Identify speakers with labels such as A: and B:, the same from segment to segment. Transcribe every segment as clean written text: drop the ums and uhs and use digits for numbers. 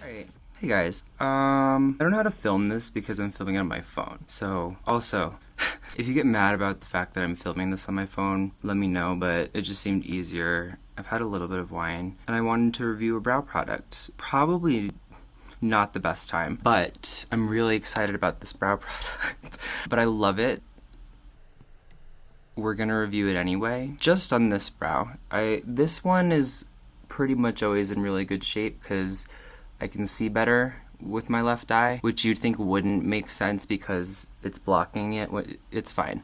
A: Alright, hey guys. I don't know how to film this because I'm filming it on my phone. So, also, if you get mad about the fact that I'm filming this on my phone, let me know, but it just seemed easier. I've had a little bit of wine, and I wanted to review a brow product. Probably not the best time, but I'm really excited about this brow product. But I love it. We're gonna review it anyway. Just on this brow. This one is pretty much always in really good shape because I can see better with my left eye, which you'd think wouldn't make sense because it's blocking it. It's fine.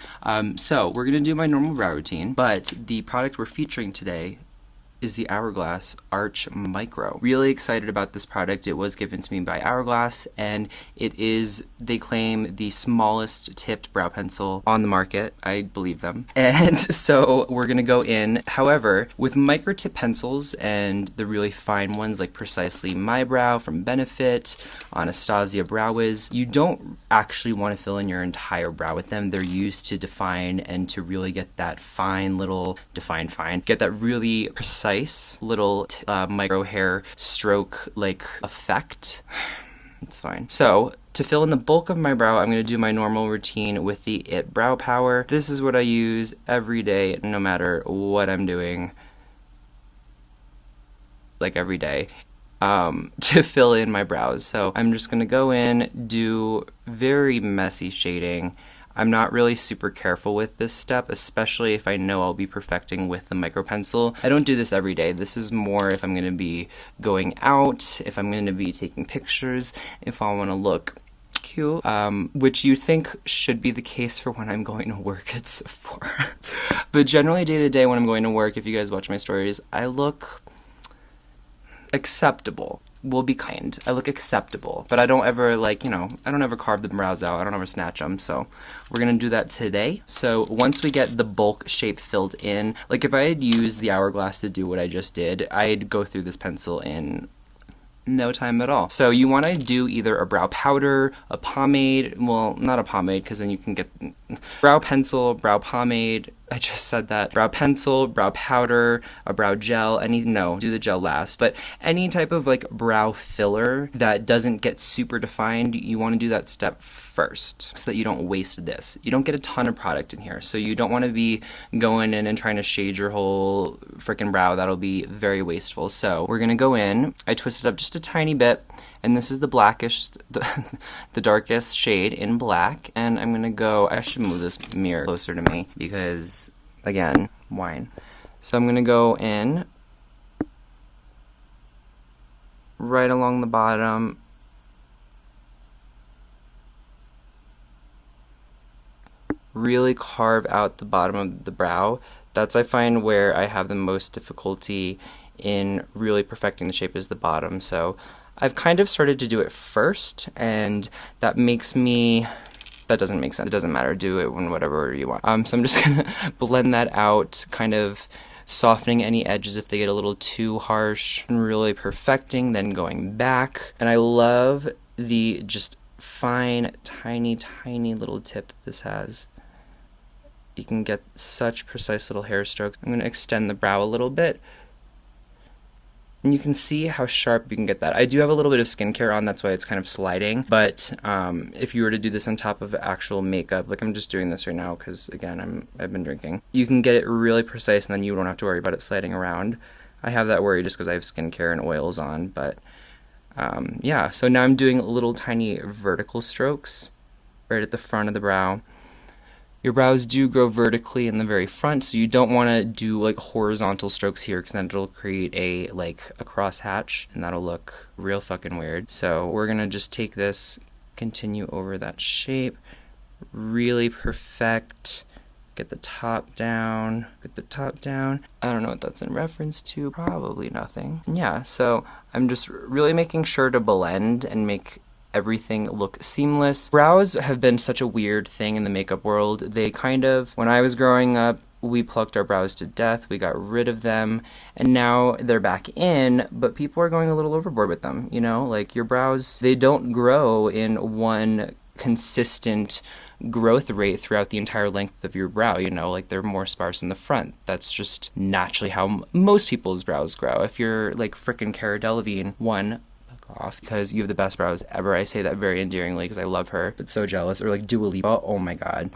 A: So we're gonna do my normal brow routine, but the product we're featuring today is the Hourglass Arch Micro. Really excited about this product. It was given to me by Hourglass, and it is, they claim, the smallest tipped brow pencil on the market. I believe them. And so we're gonna go in. However, with micro tip pencils and the really fine ones like Precisely My Brow from Benefit, Anastasia Brow Wiz, you don't actually want to fill in your entire brow with them. They're used to define and to really get that fine little, get that really precise little micro hair stroke like effect. It's fine. So to fill in the bulk of my brow, I'm going to do my normal routine with the IT Brow Power. This is what I use every day, no matter what I'm doing, like every day, to fill in my brows. So I'm just going to go in, do very messy shading. I'm not really super careful with this step, especially if I know I'll be perfecting with the micro pencil. I don't do this every day. This is more if I'm going to be going out, if I'm going to be taking pictures, if I want to look cute, which you think should be the case for when I'm going to work at Sephora. But generally day to day when I'm going to work, if you guys watch my stories, I look acceptable. Will be kind. I look acceptable, but I don't ever I don't ever carve the brows out. I don't ever snatch them. So we're gonna do that today. So once we get the bulk shape filled in, like if I had used the Hourglass to do what I just did, I'd go through this pencil in no time at all. So you want to do either a brow powder, a pomade, well, not a pomade because then you can get brow pencil, brow pomade, I just said that, brow pencil, brow powder, a brow gel, do the gel last, but any type of like brow filler that doesn't get super defined, you want to do that step first so that you don't waste this. You don't get a ton of product in here, so you don't want to be going in and trying to shade your whole freaking brow. That'll be very wasteful. So we're gonna go in, I twist it up just a tiny bit, and this is the blackish, the darkest shade in black, and I'm gonna go, I should move this mirror closer to me because, again, wine. So I'm gonna go in right along the bottom, really carve out the bottom of the brow. That's, I find, where I have the most difficulty in really perfecting the shape is the bottom. So I've kind of started to do it first, and that doesn't make sense. It doesn't matter. Do it in whatever order you want. So I'm just gonna blend that out, kind of softening any edges if they get a little too harsh, and really perfecting, then going back. And I love the just fine, tiny little tip that this has. You can get such precise little hair strokes. I'm gonna extend the brow a little bit, and you can see how sharp you can get that. I do have a little bit of skincare on, that's why it's kind of sliding, but if you were to do this on top of actual makeup, like I'm just doing this right now because, again, I've been drinking, you can get it really precise and then you don't have to worry about it sliding around. I have that worry just because I have skincare and oils on, but yeah. So now I'm doing little tiny vertical strokes right at the front of the brow. Your brows do grow vertically in the very front, so you don't want to do like horizontal strokes here because then it'll create a crosshatch and that'll look real fucking weird. So we're gonna just take this, continue over that shape, really perfect, get the top down, I don't know what that's in reference to, probably nothing. And yeah, so I'm just really making sure to blend and make everything look seamless. Brows have been such a weird thing in the makeup world. They kind of, when I was growing up, we plucked our brows to death, we got rid of them, and now they're back in, but people are going a little overboard with them, you know? Like, your brows, they don't grow in one consistent growth rate throughout the entire length of your brow, you know, like they're more sparse in the front. That's just naturally how most people's brows grow. If you're like frickin' Cara Delevingne, fuck off, because you have the best brows ever. I say that very endearingly because I love her, but so jealous. Or like Dua Lipa, oh my god.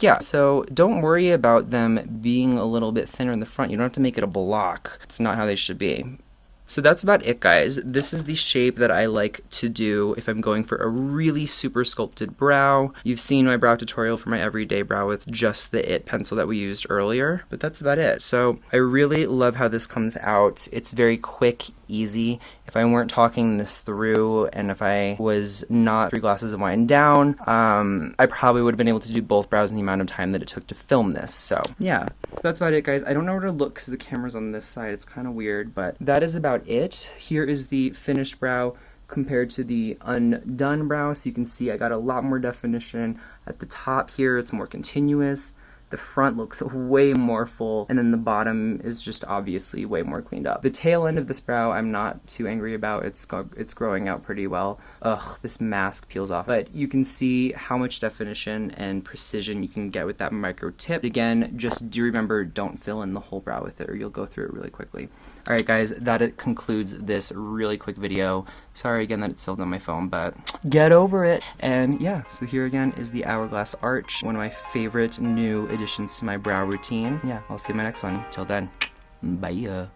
A: Yeah, so don't worry about them being a little bit thinner in the front. You don't have to make it a block. It's not how they should be. So that's about it, guys. This is the shape that I like to do if I'm going for a really super sculpted brow. You've seen my brow tutorial for my everyday brow with just the IT pencil that we used earlier, but that's about it. So I really love how this comes out. It's very quick, easy. If I weren't talking this through and if I was not 3 glasses of wine down, I probably would have been able to do both brows in the amount of time that it took to film this. So yeah, that's about it, guys. I don't know where to look because the camera's on this side. It's kind of weird, but that is about it. Here is the finished brow compared to the undone brow. So you can see I got a lot more definition. At the top here, it's more continuous. The front looks way more full, and then the bottom is just obviously way more cleaned up. The tail end of this brow I'm not too angry about. It's growing out pretty well. Ugh, this mask peels off. But you can see how much definition and precision you can get with that micro tip. Again, just do remember, don't fill in the whole brow with it or you'll go through it really quickly. Alright guys, that concludes this really quick video. Sorry again that it's filmed on my phone, but get over it. And yeah, so here again is the Hourglass Arch, one of my favorite new additions to my brow routine. Yeah, I'll see you in my next one. Till then, bye.